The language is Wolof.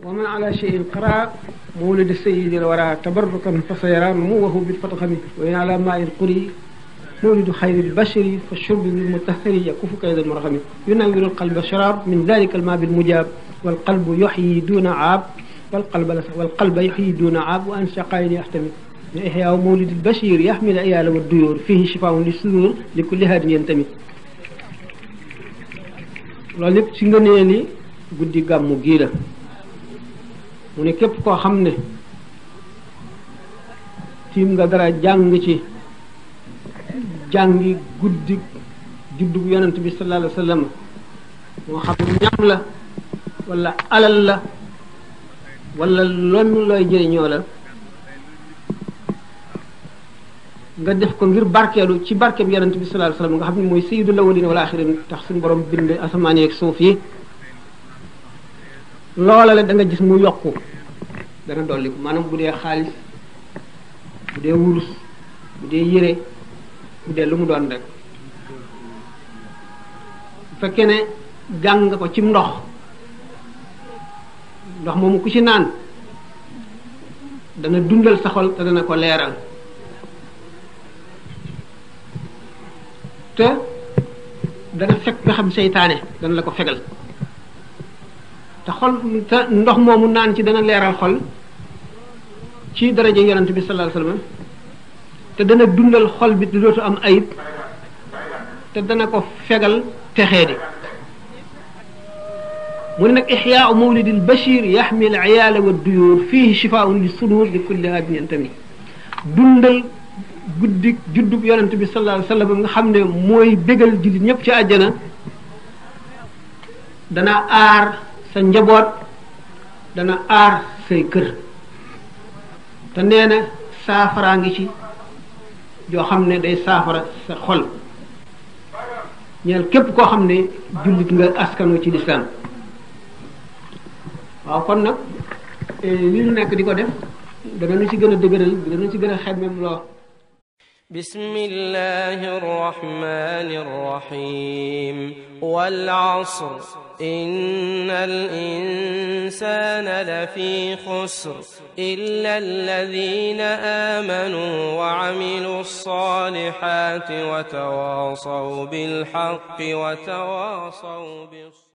ومن على شيء قرأ مولد السيد الورى تبركا فسيرى نموه بالفتخم وإن على ماء القري مولد خير البشر فالشرب بالمطهر يكف كيد المرغم ينور القلب شراب من ذلك الماء بالمجاب والقلب يحيي دون عاب والقلب يحيي دون عاب وأن شقائن يحتمل إحياء مولد البشير يحمل العيال والديور فيه شفاء للصدور لكل هاد ينتمي loolu lépp ci ngëneeli guddi gàmmu gii la mu ne képp koo xam ne tiim nga dara jàng ci jàngi guddi juddug yonent bi sallallahu alayhi wa sallam moo xam ñam la wala alal la wala loolu looy jëriñoo la nga def ko ngir barkeelu ci barke bi yonent bi sallallahu alayhi wa sallam nga xam ne mooy sayyidul awwalin wal axirin tax suñu borom bind asamaan yi ak suuf yi loola la da nga gis mu yokku dana dolli ko maanaam bu dee xaalis bu dee wurus bu dee yére bu dee lu mu doon rek bu fekkee ne jàng nga ko ci ndox moomu ku ci naan dana dundal sa xol te dana ko leeral te dana fekk nga xam seytaane dana la ko fegal te xol te ndox moomu naan ci dana leeral xol ci daraja yonent bi sallallahu alayhi wasallam te dana dundal xol bi di dootu am ayib te dana ko fegal texee di mu ne nag ixyaau mawlidil bashir yaxmil ayaala wa duyuur fihi shifaun li sudur li kulli haadin yantami dundal guddi juddub yonent bi sallallahu alayhi wasallam nga xam ne mooy bégal jullit ñëpp ci àjjana dana aar sa njaboot dana aar say kër te nee na saafaraa ngi ci joo xam ne day saafara sa xol ñeel képp koo xam ne jullit nga askano ci lislaam waaw kon nag li ñu nekk di ko def danañu ci gën a dëgëral danañu ci gën a xemmem loo بسم الله الرحمن الرحيم والعصر إن الإنسان لفي خسر إلا الذين آمنوا وعملوا الصالحات وتواصوا بالحق وتواصوا بالصبر